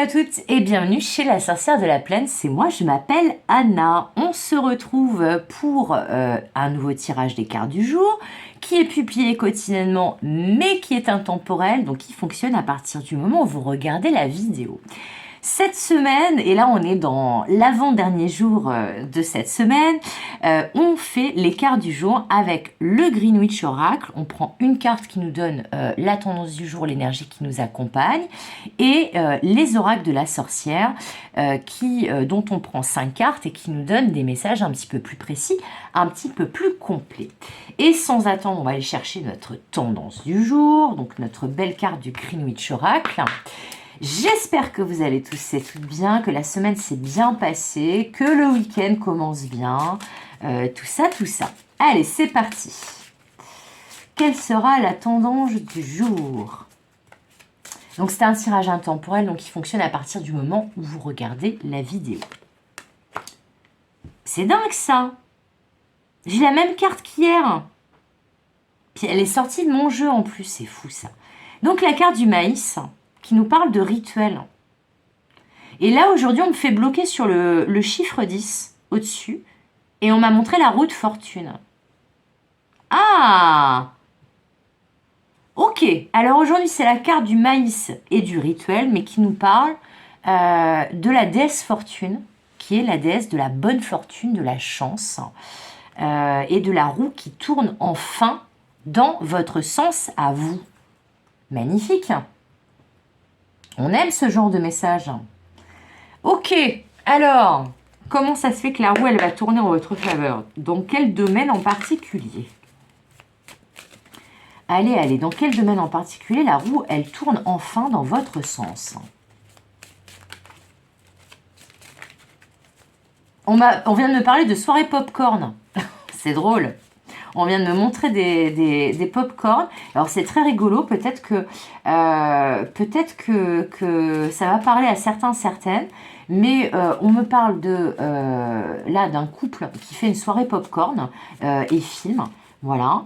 à toutes et bienvenue chez la sorcière de la plaine, c'est moi, je m'appelle Anna. On se retrouve pour un nouveau tirage des cartes du jour qui est publié quotidiennement mais qui est intemporel, donc qui fonctionne à partir du moment où vous regardez la vidéo. Cette semaine, et là on est dans l'avant-dernier jour de cette semaine, on fait les cartes du jour avec le Greenwich Oracle. On prend une carte qui nous donne la tendance du jour, l'énergie qui nous accompagne, et les oracles de la sorcière, dont on prend 5 cartes et qui nous donnent des messages un petit peu plus précis, un petit peu plus complets. Et sans attendre, on va aller chercher notre tendance du jour, donc notre belle carte du Greenwich Oracle. J'espère que vous allez tous et toutes bien, que la semaine s'est bien passée, que le week-end commence bien, tout ça, tout ça. Allez, c'est parti. Quelle sera la tendance du jour? Donc c'est un tirage intemporel, donc il fonctionne à partir du moment où vous regardez la vidéo. C'est dingue ça. J'ai la même carte qu'hier. Puis elle est sortie de mon jeu en plus, c'est fou ça. Donc la carte du maïs, qui nous parle de rituel. Et là, aujourd'hui, on me fait bloquer sur le chiffre 10, au-dessus, et on m'a montré la roue de fortune. Ah! Ok, alors aujourd'hui, c'est la carte du maïs et du rituel, mais qui nous parle de la déesse fortune, qui est la déesse de la bonne fortune, de la chance, et de la roue qui tourne enfin dans votre sens à vous. Magnifique! On aime ce genre de message. Ok, alors, comment ça se fait que la roue, elle va tourner en votre faveur? Dans quel domaine en particulier? Allez, dans quel domaine en particulier la roue, elle tourne enfin dans votre sens? On vient de me parler de soirée popcorn. C'est drôle. On vient de me montrer des pop-corn. Alors, c'est très rigolo. Peut-être que ça va parler à certains, certaines. Mais on me parle là d'un couple qui fait une soirée pop-corn et film. Voilà.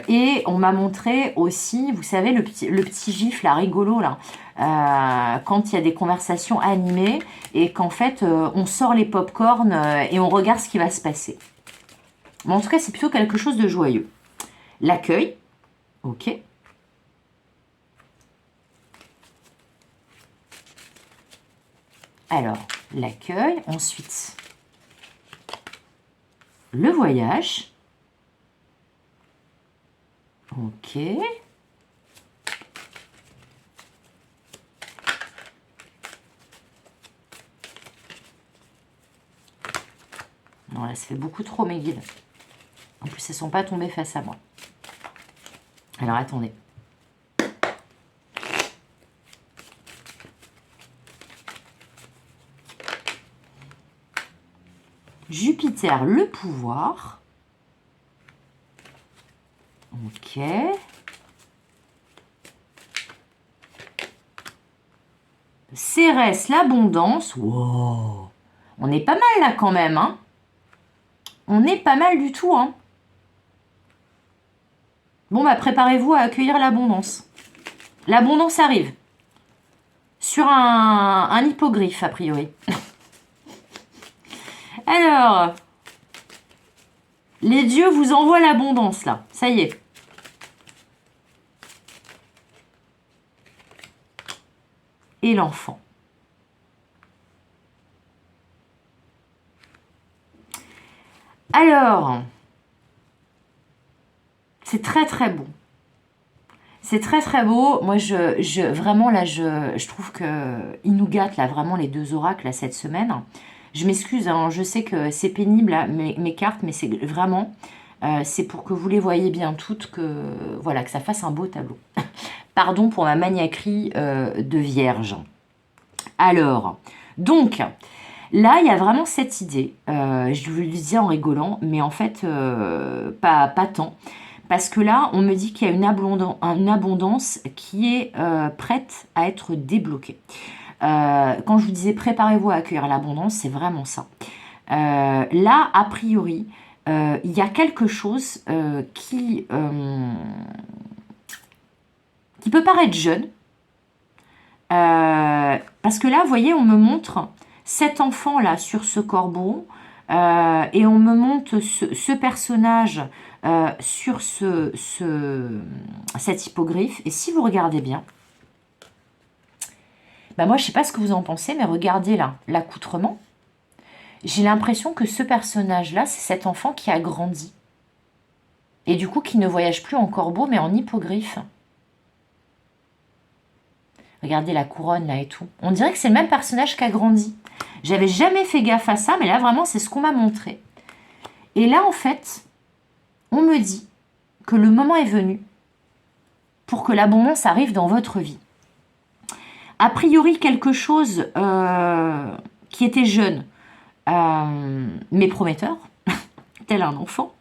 Et on m'a montré aussi, vous savez, le petit gif, là, rigolo, là. Quand il y a des conversations animées et qu'en fait, on sort les pop-corn et on regarde ce qui va se passer. Mais en tout cas, c'est plutôt quelque chose de joyeux. L'accueil, ok. Alors, l'accueil, ensuite, le voyage, ok. Non, là, ça fait beaucoup trop, mes guides. En plus, elles ne sont pas tombées face à moi. Alors, attendez. Jupiter, le pouvoir. Ok. Cérès, l'abondance. Wow. On est pas mal là quand même, hein. On est pas mal du tout, hein. Bon, bah, préparez-vous à accueillir l'abondance. L'abondance arrive. Sur un hippogriffe, a priori. Alors, les dieux vous envoient l'abondance, là. Ça y est. Et l'enfant. Alors, c'est très très beau. C'est très très beau. Moi, vraiment, là, je trouve qu'ils nous gâtent, là, vraiment, les deux oracles, là, cette semaine. Je m'excuse, hein, je sais que c'est pénible, là, mes cartes, mais c'est vraiment... c'est pour que vous les voyez bien toutes, voilà, que ça fasse un beau tableau. Pardon pour ma maniaquerie de vierge. Alors, donc... Là, il y a vraiment cette idée, je vous le disais en rigolant, mais en fait, pas tant. Parce que là, on me dit qu'il y a une abondance qui est prête à être débloquée. Quand je vous disais préparez-vous à accueillir l'abondance, c'est vraiment ça. Là, a priori, il y a quelque chose qui peut paraître jeune, Parce que là, vous voyez, on me montre cet enfant-là sur ce corbeau, et on me montre ce personnage sur cet hippogriffe. Et si vous regardez bien, bah moi, je ne sais pas ce que vous en pensez, mais regardez là, l'accoutrement. J'ai l'impression que ce personnage-là, c'est cet enfant qui a grandi. Et du coup, qui ne voyage plus en corbeau, mais en hippogriffe. Regardez la couronne là et tout. On dirait que c'est le même personnage qui a grandi. J'avais jamais fait gaffe à ça, mais là, vraiment, c'est ce qu'on m'a montré. Et là, en fait, on me dit que le moment est venu pour que l'abondance arrive dans votre vie. A priori, quelque chose qui était jeune, mais prometteur, tel un enfant,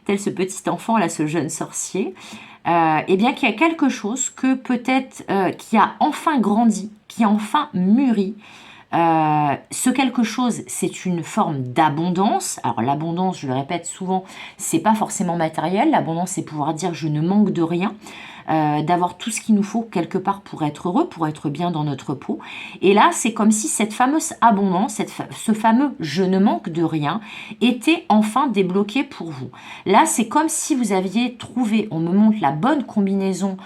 tel ce petit enfant, là, ce jeune sorcier, eh bien qu'il y a quelque chose que peut-être qui a enfin grandi, qui a enfin mûri. Ce quelque chose, c'est une forme d'abondance. Alors l'abondance, je le répète souvent, c'est pas forcément matériel. L'abondance, c'est pouvoir dire je ne manque de rien. D'avoir tout ce qu'il nous faut quelque part pour être heureux, pour être bien dans notre peau. Et là, c'est comme si cette fameuse abondance, ce fameux « je ne manque de rien » était enfin débloqué pour vous. Là, c'est comme si vous aviez trouvé, on me montre la bonne combinaison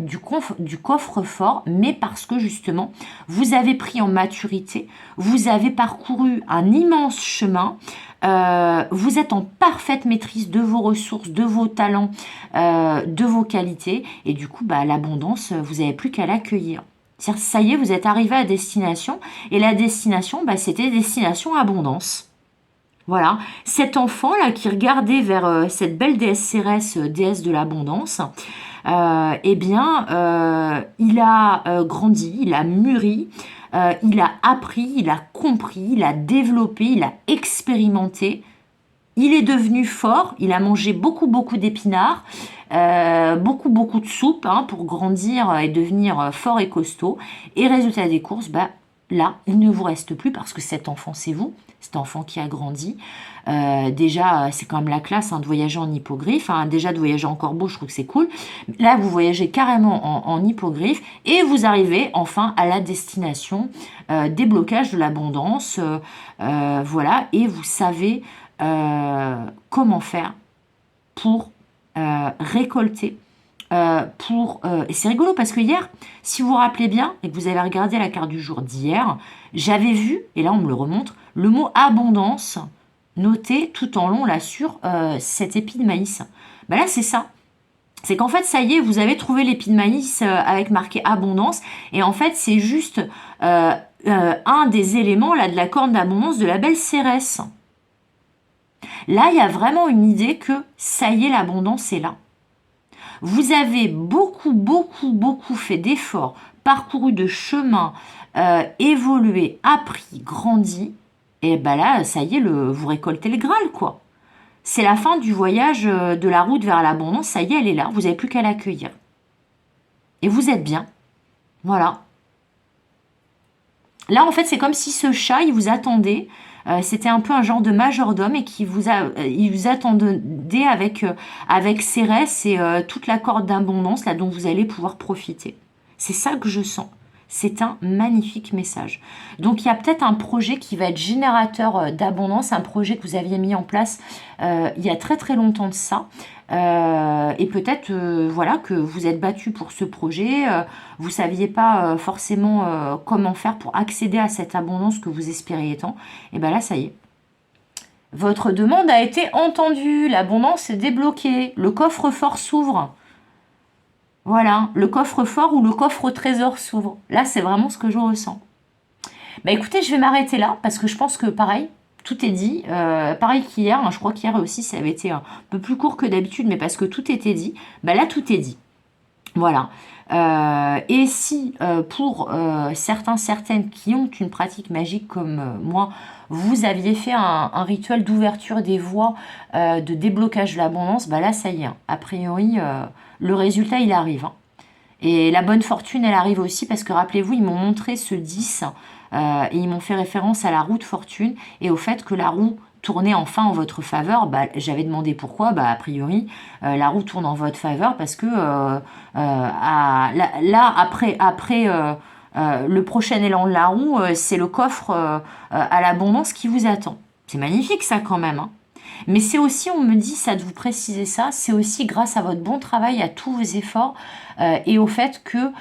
du coffre-fort, mais parce que justement, vous avez pris en maturité, vous avez parcouru un immense chemin, vous êtes en parfaite maîtrise de vos ressources, de vos talents, de vos qualités, et du coup, bah, l'abondance, vous n'avez plus qu'à l'accueillir. C'est-à-dire, ça y est, vous êtes arrivé à destination, et la destination, bah, c'était destination abondance. Voilà, cet enfant-là qui regardait vers cette belle déesse Cérès, déesse de l'abondance, eh bien, il a grandi, il a mûri, il a appris, il a compris, il a développé, il a expérimenté. Il est devenu fort, il a mangé beaucoup d'épinards, beaucoup de soupe pour grandir et devenir fort et costaud. Et résultat des courses, bah, là, il ne vous reste plus parce que cet enfant, c'est vous, cet enfant qui a grandi. Déjà, c'est quand même la classe de voyager en hippogriffe. Déjà, de voyager en corbeau, je trouve que c'est cool. Là, vous voyagez carrément en hippogriffe et vous arrivez enfin à la destination, déblocage de l'abondance. Voilà, et vous savez comment faire pour récolter. Et c'est rigolo parce que hier, si vous vous rappelez bien et que vous avez regardé la carte du jour d'hier, j'avais vu, et là on me le remontre, le mot abondance noté tout en long là sur cet épi de maïs. Ben là c'est ça. C'est qu'en fait ça y est, vous avez trouvé l'épi de maïs avec marqué abondance et en fait c'est juste un des éléments là de la corne d'abondance de la belle Cérès. Là, il y a vraiment une idée que ça y est, l'abondance est là. Vous avez beaucoup fait d'efforts, parcouru de chemins, évolué, appris, grandi. Et ben là, ça y est, vous récoltez le Graal, quoi. C'est la fin du voyage de la route vers l'abondance. Ça y est, elle est là. Vous n'avez plus qu'à l'accueillir. Et vous êtes bien. Voilà. Là, en fait, c'est comme si ce chat, il vous attendait. C'était un peu un genre de majordome et il vous attendait avec Cérès et toute la corde d'abondance là dont vous allez pouvoir profiter. C'est ça que je sens. C'est un magnifique message. Donc il y a peut-être un projet qui va être générateur d'abondance, un projet que vous aviez mis en place il y a très longtemps de ça. Et peut-être voilà que vous êtes battu pour ce projet, vous saviez pas forcément comment faire pour accéder à cette abondance que vous espériez tant. Et bien là, ça y est. Votre demande a été entendue, l'abondance est débloquée, le coffre-fort s'ouvre. Voilà, le coffre-fort ou le coffre au trésor s'ouvre. Là, c'est vraiment ce que je ressens. Bah écoutez, je vais m'arrêter là parce que je pense que pareil, tout est dit. Pareil qu'hier, je crois qu'hier aussi, ça avait été un peu plus court que d'habitude, mais parce que tout était dit. Bah là, tout est dit. Voilà. Et si pour certaines qui ont une pratique magique comme moi, vous aviez fait un rituel d'ouverture des voies, de déblocage de l'abondance, bah là, ça y est. A priori, le résultat, il arrive. Et la bonne fortune, elle arrive aussi parce que rappelez-vous, ils m'ont montré ce 10 et ils m'ont fait référence à la roue de fortune et au fait que la roue tournait enfin en votre faveur. Bah, j'avais demandé pourquoi, bah, a priori, la roue tourne en votre faveur parce que là, après le prochain élan de la roue, c'est le coffre à l'abondance qui vous attend. C'est magnifique ça quand même, hein. Mais c'est aussi, on me dit, ça de vous préciser ça, c'est aussi grâce à votre bon travail, à tous vos efforts et au fait que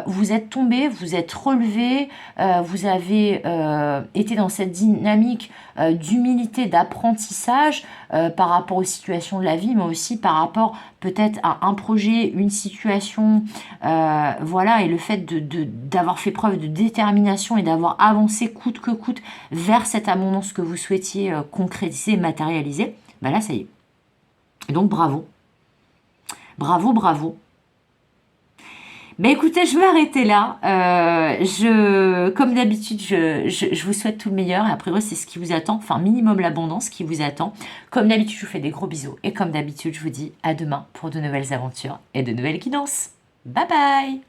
vous êtes tombé, vous êtes relevé, vous avez été dans cette dynamique d'humilité, d'apprentissage par rapport aux situations de la vie, mais aussi par rapport peut-être à un projet, une situation, voilà, et le fait d'avoir fait preuve de détermination et d'avoir avancé coûte que coûte vers cette abondance que vous souhaitiez concrétiser, matérialiser, ben là, ça y est. Et donc, bravo. Bravo, bravo. Ben écoutez, je vais arrêter là. Comme d'habitude, je vous souhaite tout le meilleur. Et après, c'est ce qui vous attend. Enfin, minimum l'abondance qui vous attend. Comme d'habitude, je vous fais des gros bisous. Et comme d'habitude, je vous dis à demain pour de nouvelles aventures et de nouvelles guidances. Bye bye!